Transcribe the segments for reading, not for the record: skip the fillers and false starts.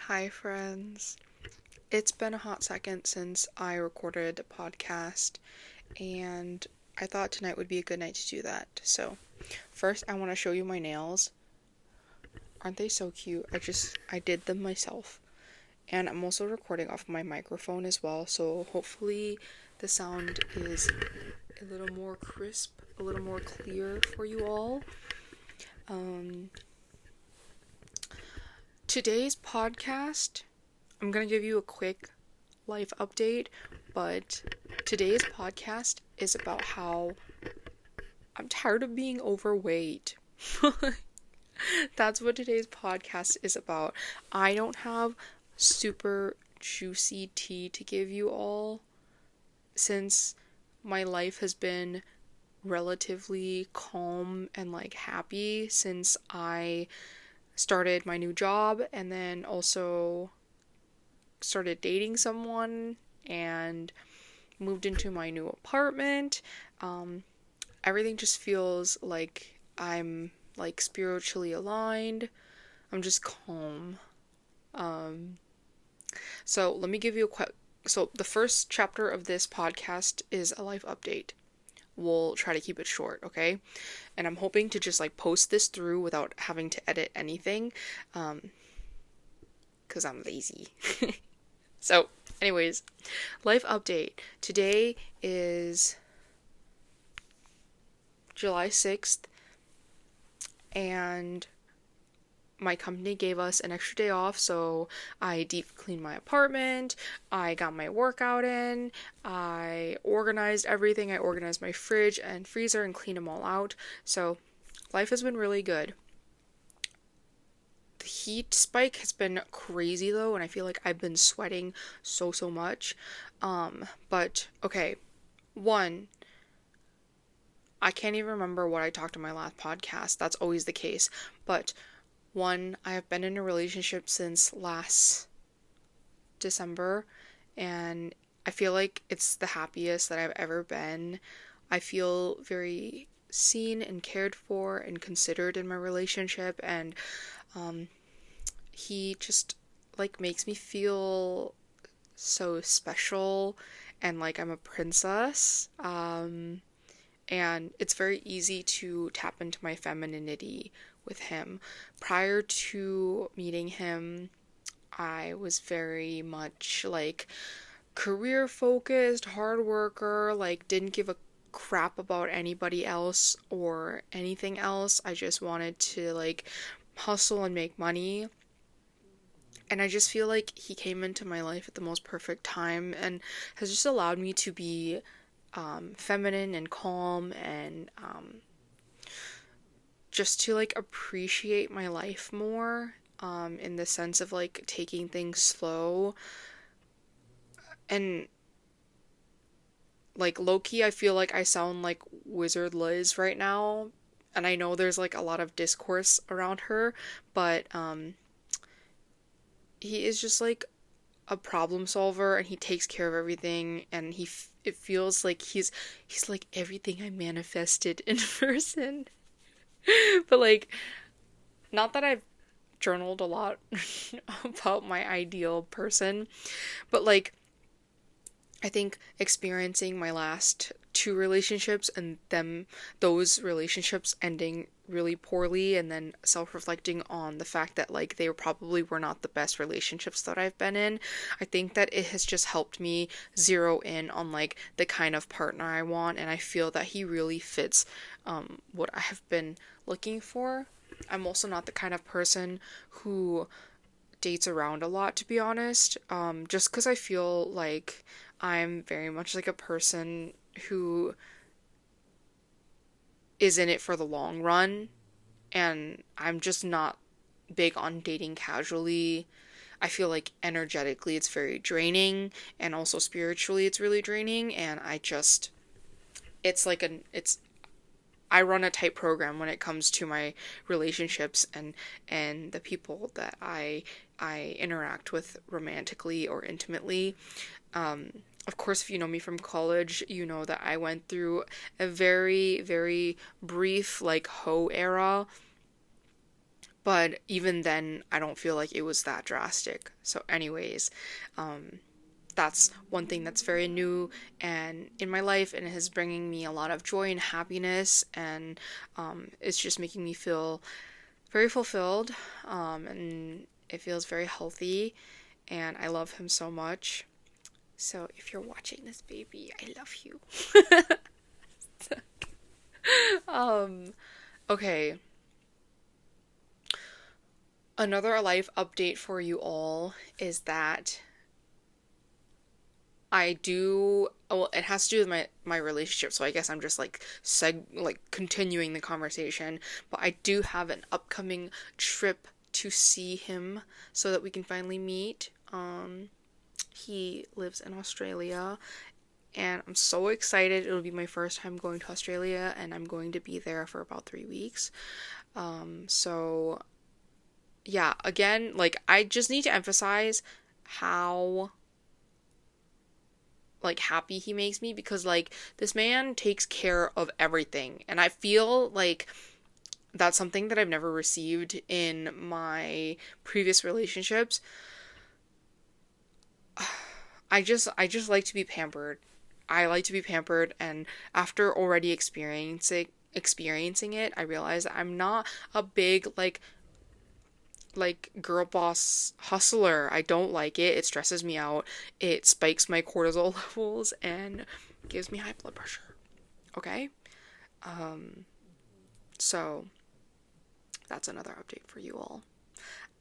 Hi, friends. It's been a hot second since I recorded a podcast, and I thought tonight would be a good night to do that. So, first, I want to show you my nails. Aren't they so cute? I did them myself. And I'm also recording off my microphone as well, so hopefully the sound is a little more crisp, a little more clear for you all. Today's podcast, I'm going to give you a quick life update, but today's podcast is about how I'm tired of being overweight. That's what today's podcast is about. I don't have super juicy tea to give you all since my life has been relatively calm and happy since I started my new job and then also started dating someone and moved into my new apartment. Everything just feels like I'm spiritually aligned. I'm just calm. So let me give you so the first chapter of this podcast is a life update. We'll try to keep it short, okay? And I'm hoping to just post this through without having to edit anything, because I'm lazy. So, anyways, life update. Today is July 6th, and my company gave us an extra day off, so I deep cleaned my apartment, I got my workout in, I organized everything, I organized my fridge and freezer and cleaned them all out, so life has been really good. The heat spike has been crazy though, and I feel like I've been sweating so much, but okay, one, I can't even remember what I talked in my last podcast, that's always the case, but one, I have been in a relationship since last December, and I feel like it's the happiest that I've ever been. I feel very seen and cared for and considered in my relationship, and he just makes me feel so special and like I'm a princess. And it's very easy to tap into my femininity with him. Prior to meeting him, I was very much career focused, hard worker, didn't give a crap about anybody else or anything else. I just wanted to hustle and make money. And I just feel like he came into my life at the most perfect time and has just allowed me to be feminine and calm and just to appreciate my life more, in the sense of taking things slow and low-key I feel like I sound like Wizard Liz right now, and I know there's a lot of discourse around her, but he is just a problem solver and he takes care of everything, and it feels like he's like everything I manifested in person. But not that I've journaled a lot about my ideal person, but I think experiencing my last two relationships and those relationships ending really poorly, and then self-reflecting on the fact that they probably were not the best relationships that I've been in, I think that it has just helped me zero in on the kind of partner I want, and I feel that he really fits what I have been looking for. I'm also not the kind of person who dates around a lot, to be honest, just because I feel like I'm very much a person who is in it for the long run, and I'm just not big on dating casually. I feel like energetically it's very draining, and also spiritually it's really draining, and it's I run a tight program when it comes to my relationships and the people that I interact with romantically or intimately. Of course, if you know me from college, you know that I went through a very, very brief hoe era But even then, I don't feel like it was that drastic. So, anyways, that's one thing that's very new and in my life, and it is bringing me a lot of joy and happiness, and it's just making me feel very fulfilled, and it feels very healthy, and I love him so much. So if you're watching this, baby, I love you. um, okay. Another life update for you all is that I do, well, it has to do with my relationship, so I guess I'm just like continuing the conversation, but I do have an upcoming trip to see him so that we can finally meet. He lives in Australia, and I'm so excited. It'll be my first time going to Australia, and I'm going to be there for about 3 weeks. So yeah, again, like I just need to emphasize how like happy he makes me, because like this man takes care of everything, and I feel like that's something that I've never received in my previous relationships. I just like to be pampered. I like to be pampered, and after already experiencing it, I realize that I'm not a big like girl boss hustler. I don't like it. It stresses me out. It spikes my cortisol levels and gives me high blood pressure. Okay? Um so that's another update for you all.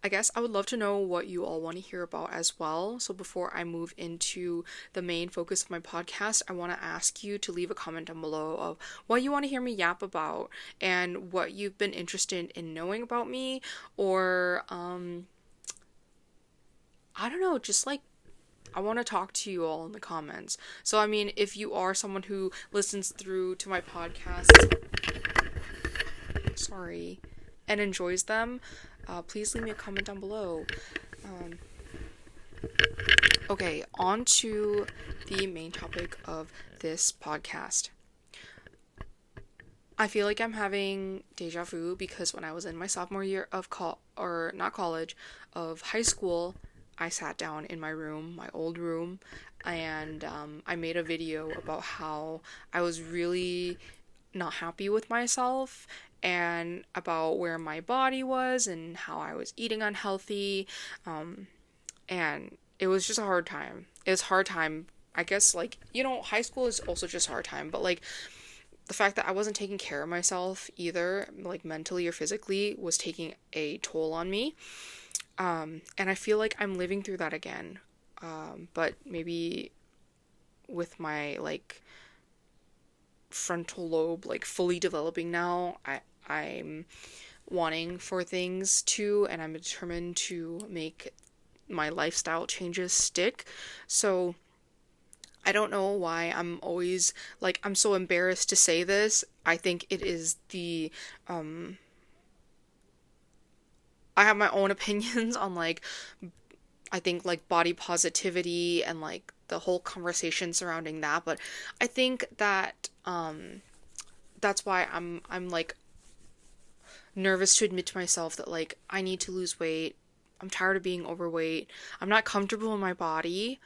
I guess I would love to know what you all want to hear about as well. So before I move into the main focus of my podcast, I want to ask you to leave a comment down below of what you want to hear me yap about and what you've been interested in knowing about me, or I don't know, just like I want to talk to you all in the comments. So I mean, if you are someone who listens through to my podcast, sorry, and enjoys them, please leave me a comment down below. Um, okay, on to the main topic of this podcast. I feel like I'm having deja vu because when I was in my sophomore year of or not college, of high school, I sat down in my room, my old room, and I made a video about how I was really not happy with myself and about where my body was and how I was eating unhealthy. And it was just a hard time. It was a hard time. I guess, like, high school is also just a hard time, but like the fact that I wasn't taking care of myself either, like mentally or physically, was taking a toll on me. And I feel like I'm living through that again. But maybe with my like frontal lobe like fully developing now, I'm wanting for things to, and I'm determined to make my lifestyle changes stick. So I don't know why I'm always like, I'm so embarrassed to say this. I think it is I have my own opinions on like, I think like body positivity and like the whole conversation surrounding that, but I think that that's why I'm like nervous to admit to myself that like I need to lose weight. I'm tired of being overweight. I'm not comfortable in my body.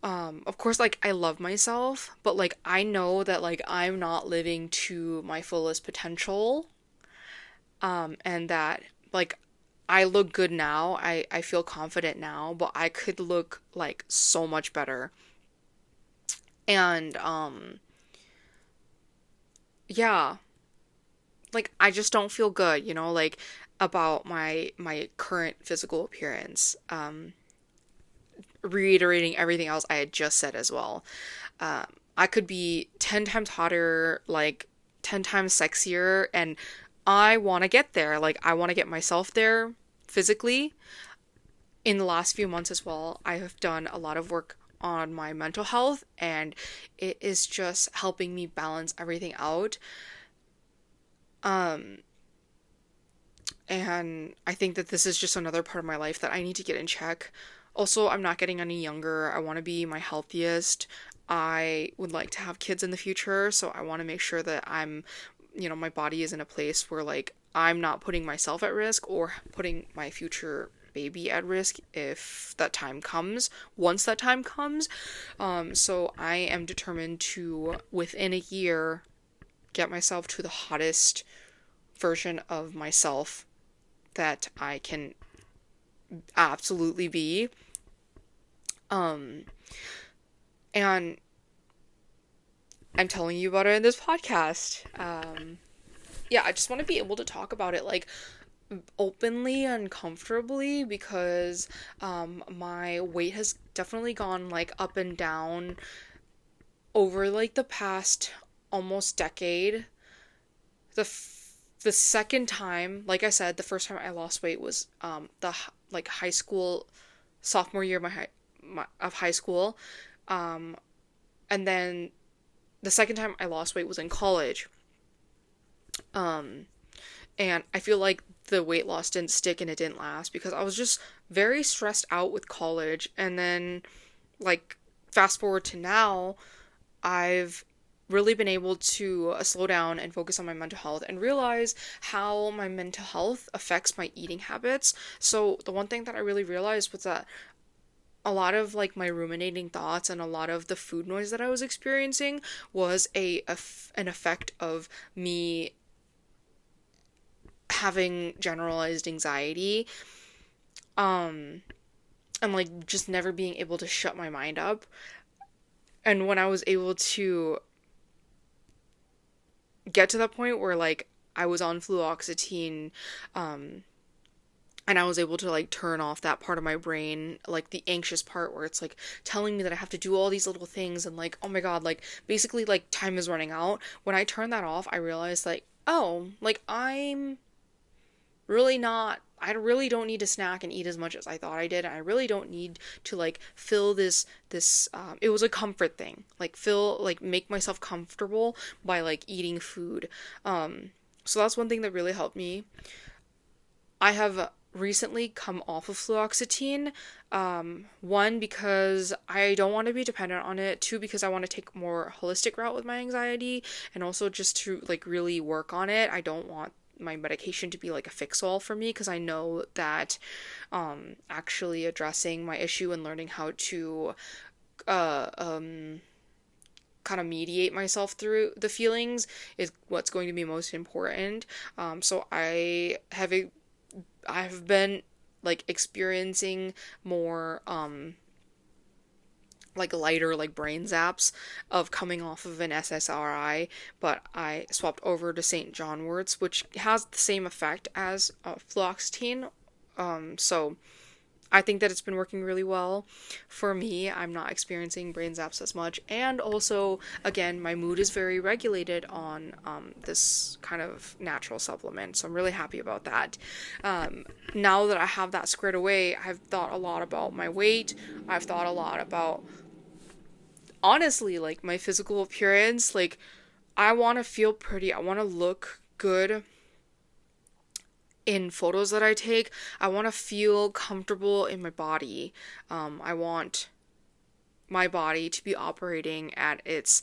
Of course, like I love myself, but like I know that like I'm not living to my fullest potential. And that like I look good now. I feel confident now, but I could look like so much better. And yeah, like I just don't feel good, like about my current physical appearance. Reiterating everything else I had just said as well. Um, I could be 10 times hotter, like 10 times sexier, and I want to get there. Like, I want to get myself there physically. In the last few months as well, I have done a lot of work on my mental health, and it is just helping me balance everything out. Um, and I think that this is just another part of my life that I need to get in check. Also, I'm not getting any younger. I want to be my healthiest. I would like to have kids in the future, so I want to make sure that my body is in a place where like I'm not putting myself at risk or putting my future baby at risk if that time comes, once that time comes. So I am determined to, within a year, get myself to the hottest version of myself that I can absolutely be. Um, and I'm telling you about it in this podcast. Yeah, I just want to be able to talk about it like openly and comfortably because my weight has definitely gone like up and down over like the past almost decade. The second time, like I said, the first time I lost weight was the like high school sophomore year of of high school. Um and then the second time I lost weight was in college. Um and I feel like the weight loss didn't stick and it didn't last because I was just very stressed out with college. And then, like, fast forward to now, I've really been able to slow down and focus on my mental health and realize how my mental health affects my eating habits. So, the one thing that I really realized was that a lot of like my ruminating thoughts and a lot of the food noise that I was experiencing was an effect of me having generalized anxiety, um and like just never being able to shut my mind up. And when I was able to get to that point where like I was on fluoxetine, um and I was able to like turn off that part of my brain, like the anxious part where it's like telling me that I have to do all these little things and like, oh my God, like basically like time is running out. When I turned that off, I realized like, oh, like I really don't need to snack and eat as much as I thought I did. And I really don't need to like fill this it was a comfort thing. Like make myself comfortable by like eating food. So that's one thing that really helped me. I have recently come off of fluoxetine. One, because I don't want to be dependent on it. Two, because I want to take a more holistic route with my anxiety, and also just to like really work on it. I don't want my medication to be like a fix-all for me because I know that actually addressing my issue and learning how to uh, um, kind of mediate myself through the feelings is what's going to be most important. So I've been like experiencing more like lighter like brain zaps of coming off of an SSRI, but I swapped over to St. John worts, which has the same effect as fluoxetine. So I think that it's been working really well for me. I'm not experiencing brain zaps as much, and also again my mood is very regulated on this kind of natural supplement, so I'm really happy about that. Now that I have that squared away, I've thought a lot about my weight. I've thought a lot about, honestly, like my physical appearance. Like I want to feel pretty, I want to look good in photos that I take. I want to feel comfortable in my body. I want my body to be operating at its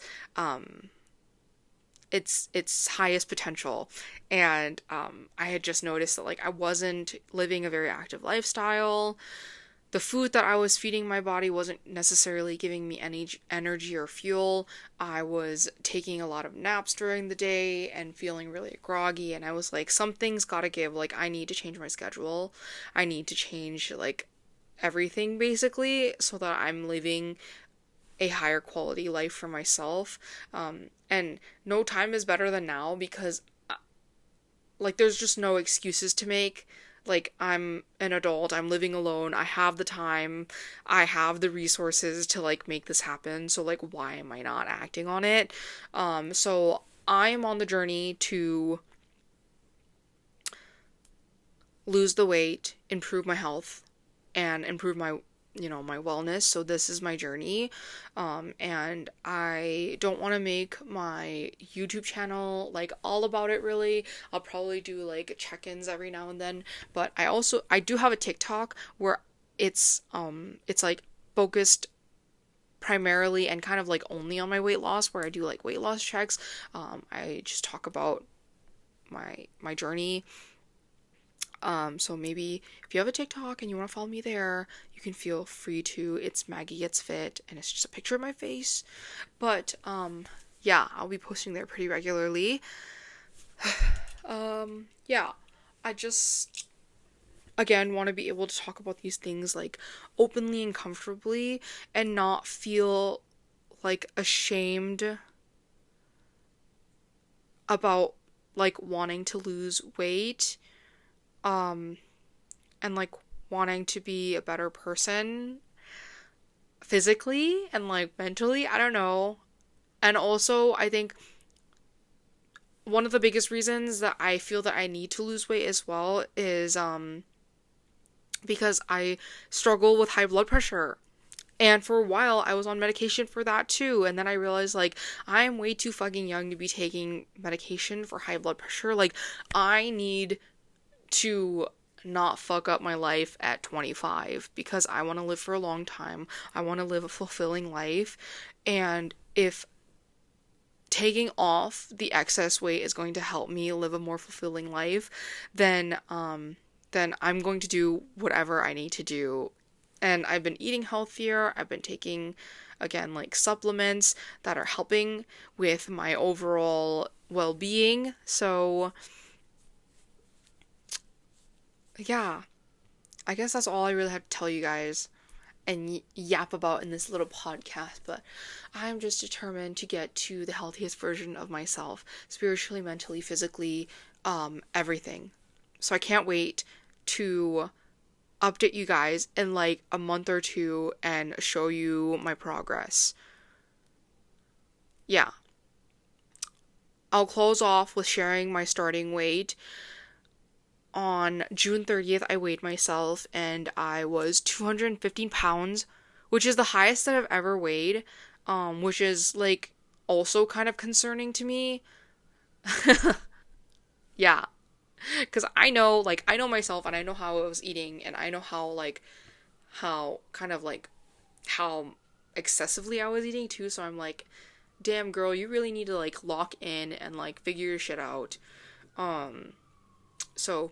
highest potential. And I had just noticed that like I wasn't living a very active lifestyle. The food that I was feeding my body wasn't necessarily giving me any energy or fuel. I was taking a lot of naps during the day and feeling really groggy, and I was like, something's gotta give. Like, I need to change my schedule. I need to change, like, everything basically so that I'm living a higher quality life for myself. And no time is better than now because, like, there's just no excuses to make. Like, I'm an adult, I'm living alone, I have the time, I have the resources to, like, make this happen, so, like, why am I not acting on it? So I am on the journey to lose the weight, improve my health, and improve my my wellness. So this is my journey. And I don't want to make my YouTube channel like all about it really. I'll probably do like check-ins every now and then, but I do have a TikTok where it's like focused primarily and kind of like only on my weight loss, where I do like weight loss checks. I just talk about my journey. So maybe if you have a TikTok and you want to follow me there, you can feel free to. It's Maggie Gets Fit, and it's just a picture of my face. But yeah, I'll be posting there pretty regularly. Yeah, I just again want to be able to talk about these things like openly and comfortably and not feel like ashamed about like wanting to lose weight and like wanting to be a better person physically and like mentally. I don't know. And also, I think one of the biggest reasons that I feel that I need to lose weight as well is because I struggle with high blood pressure. And for a while, I was on medication for that too. And then I realized, like, I am way too fucking young to be taking medication for high blood pressure. Like, I need to not fuck up my life at 25 because I want to live for a long time. I want to live a fulfilling life. And if taking off the excess weight is going to help me live a more fulfilling life, then I'm going to do whatever I need to do. And I've been eating healthier. I've been taking, again, like supplements that are helping with my overall well-being. So, yeah, I guess that's all I really have to tell you guys and yap about in this little podcast, but I'm just determined to get to the healthiest version of myself, spiritually, mentally, physically, everything. So I can't wait to update you guys in like a month or two and show you my progress. Yeah. I'll close off with sharing my starting weight. On June 30th, I weighed myself and I was 215 pounds, which is the highest that I've ever weighed, which is like also kind of concerning to me. Yeah, because I know myself and I know how I was eating and I know how kind of like, how excessively I was eating too. So I'm like, damn girl, you really need to like lock in and like figure your shit out. So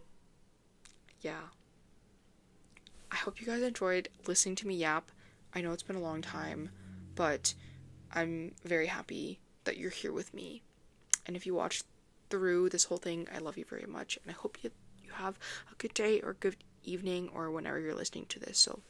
yeah. I hope you guys enjoyed listening to me yap. I know it's been a long time, but I'm very happy that you're here with me. And if you watched through this whole thing, I love you very much. And I hope you have a good day or good evening or whenever you're listening to this. So